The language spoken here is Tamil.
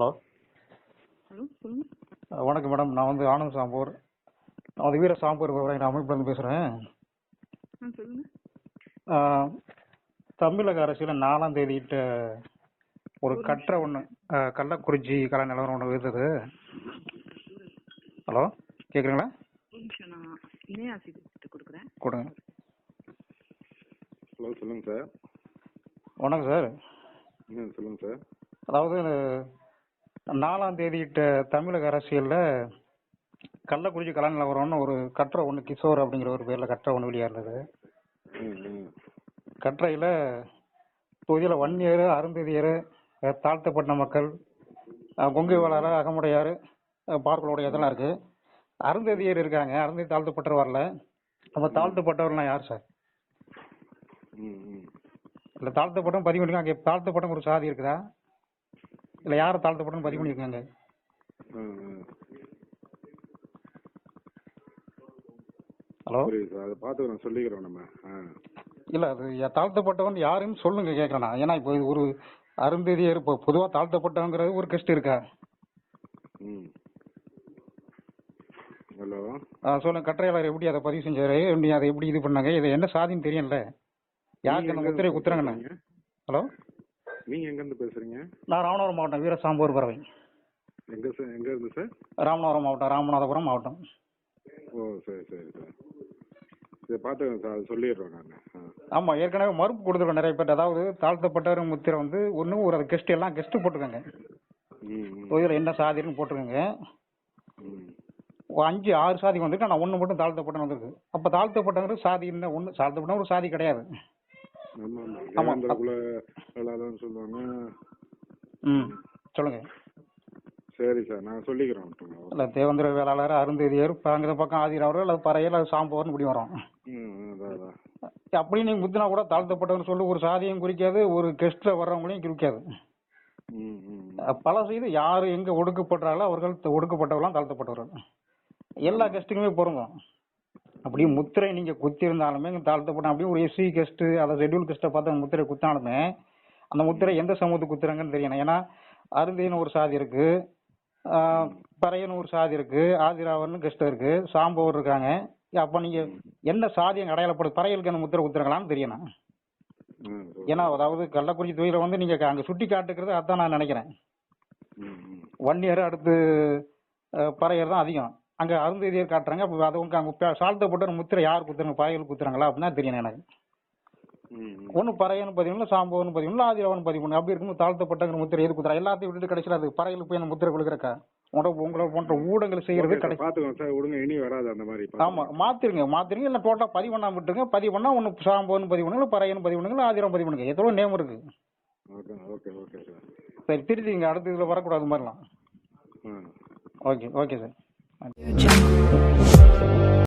ஹலோ. ஹலோ சொல்லுங்க. வணக்கம் மேடம். நான் வந்து ஆனந்த் சாம்பூர், நான் வந்து வீர சாம்பூர் அமைப்புலேருந்து பேசுகிறேன். சொல்லுங்க. தமிழக அரசியல் 4ஆம் தேதியிட்ட ஒரு கட்டுரை ஒன்று, கள்ளக்குறிச்சி கலை நிலவரம் ஒன்று இருந்தது. ஹலோ, கேட்குறீங்களா? ஒரு நிமிஷம், நான் இணையாசிட்டு கொடுக்குறேன். கொடுங்க. ஹலோ, சொல்லுங்க சார். வணக்கம் சார். சொல்லுங்க சார். அதாவது 4ஆம் தேதியிட்ட தமிழக அரசியலில் கள்ளக்குறிச்சி கலை நிலவரம்னு ஒரு கட்டுரை ஒன்று, கிஷோர் அப்படிங்கிற ஒரு பேரில் கட்டுரை ஒன்று வெளியாக இருந்தது. கட்டுரையில் தொகுதியில் வன்னியர், அருந்ததியர், தாழ்த்தப்பட்ட மக்கள், கொங்கு வேளாளர், அகமுடையார், பார்க்கலுடைய இதெல்லாம் இருக்குது. அருந்ததியர் இருக்காங்க, அருந்ததி தாழ்த்தப்பட்டவர் வரல. நம்ம தாழ்த்தப்பட்டவர்லாம் யார் சார்? இல்லை, தாழ்த்தப்பட்டம் பதிவு பண்ணிருக்காங்க. அங்கே தாழ்த்தப்பட்டம் ஒரு சாதி இருக்குதா? இல்லை, யாரை தாழ்த்தப்பட்டம் பதிவு பண்ணியிருக்காங்க? ஹலோ, அதை பார்த்து நான் சொல்லிக்கிறோம் நம்ம. இல்லை, அது தாழ்த்தப்பட்டவன் யாருன்னு சொல்லுங்க கேட்கறேன். ஏன்னா இப்போ இது ஒரு அருந்ததியர், இப்போ பொதுவாக தாழ்த்தப்பட்டவங்கிறது ஒரு கெஸ்ட் இருக்கா? ஹலோ, சொல்லுங்க. கட்டுரையாளர் எப்படி அதை பதிவு செஞ்சாரு, அதை எப்படி இது பண்ணாங்க, இது என்ன சாதின்னு தெரியல, யாருக்கு அந்த முத்திரையை குத்துறாங்கண்ணா? ஹலோ, நீங்க எங்க இருந்து பேசுறீங்க? நான் ராமநாதபுரம் மாவட்டம், வீர சாம்பூர் பறவை. எங்க இருந்து சார்? ராமநாதபுரம் மாவட்டம், ராமநாதபுரம் மாவட்டம். ஓ, சரி சரி சார். இதை பார்த்துக்கோங்க சார், அது சொல்லிடுறோம் நான். ஆமாம், ஏற்கனவே மறுப்பு கொடுத்துருக்கோம் நிறைய பேர். அதாவது தாழ்த்தப்பட்டவர் முத்திரை வந்து ஒன்றும் ஒரு கெஸ்ட் எல்லாம் கெஸ்ட் போட்டுருக்காங்க. தொகுதியில் என்ன சாதின்னு போட்டிருக்காங்க. 5-6 சாதி வந்துருக்கு, ஆனால் ஒன்று மட்டும் தாழ்த்தப்பட்ட வந்திருக்கு. அப்போ தாழ்த்தப்பட்டவங்க சாதி என்ன ஒன்று, தாழ்த்தப்பட்ட ஒரு சாதி கிடையாது. ஆமாம், சொல்லுவாங்க. சொல்லுங்க. சரி சார், நான் சொல்லிக்கிறோம். இல்லை, தேவேந்திர வேளாளர், அருந்ததியர், அந்த பக்கம் ஆதிராவர், அல்லது பறையர், அல்லது சாம்பவர்னு இப்படி வரும். அப்படி நீங்க முத்தினா கூட தாழ்த்தப்பட்டவன்னு சொல்லி ஒரு சாதியும் குறிக்காது, ஒரு கெஸ்ட்ல வர்றவங்களையும் குறிக்காது. பல செய்து யாரு எங்க ஒடுக்கப்படுறாங்களோ அவர்கள் ஒடுக்கப்பட்டவர்களாம் தாழ்த்தப்பட்டவர்கள். எல்லா கெஸ்ட்டுக்குமே பொருந்தும். அப்படி முத்திரை நீங்க குத்தி இருந்தாலுமே தாழ்த்தப்பட்ட, அப்படியே ஒரு எஸ்சி கெஸ்ட், அதாவது ஷெட்யூல் கெஸ்ட்டை பார்த்து முத்திரை குத்தாலுமே அந்த முத்திரை எந்த சமூகத்துக்கு குத்துறாங்கன்னு தெரியணும். ஏன்னா அருந்தின்னு ஒரு சாதி இருக்கு, பறையன்னு ஒரு சாதி இருக்கு, ஆதிராவர்னு கெஸ்ட் இருக்கு, சாம்பவர் இருக்காங்க. அப்ப நீங்க என்ன சாதி அங்க அடையாளப்படும், பறையலுக்கு அந்த முத்திரை குத்துறாங்களான்னு தெரியணும். ஏன்னா அதாவது கள்ளக்குறிச்சி தொகுதியில வந்து நீங்க அங்க சுட்டி காட்டுக்கிறது அதான் நான் நினைக்கிறேன். வன்னியர் அடுத்து பறையர் தான் அதிகம். அங்க அருந்ததியர் காட்டுறாங்க. அப்ப அது அங்க சாழ்த்தப்பட்ட முத்திரை யார் குத்துறாங்க, பறையல் குத்துறாங்களா அப்படின்னா தெரியணும் எனக்கு. ஒன்னு பறையன்னு பதிவு, சாம்பவன் பதிவு, ஆதிராவன் பதிவு. அப்படி இருக்கும் தாழ்த்தப்பட்ட முத்திரை எது குத்துறா, எல்லாத்தையும் விட்டுட்டு கடைசியில் அது பறையலுக்கு போய் அந்த முத்திரை கொடுக்குறக்கா? உங்களை போன்ற ஊடகங்கள் செய்யறது கிடையாது. ஆமா, மாத்திருங்க. இல்ல டோட்டலா பதிவு பண்ணாம விட்டுருங்க. பதிவு பண்ணா ஒன்னு சாம்பவன் பதிவு பண்ணுங்க, பறையன் பதிவு பண்ணுங்க, ஆதிராவன் பதிவு பண்ணுங்க. எத்தோ நேம் இருக்கு. சரி, திருத்திங்க, அடுத்த இதுல வரக்கூடாது மாதிரிலாம். Okay sir.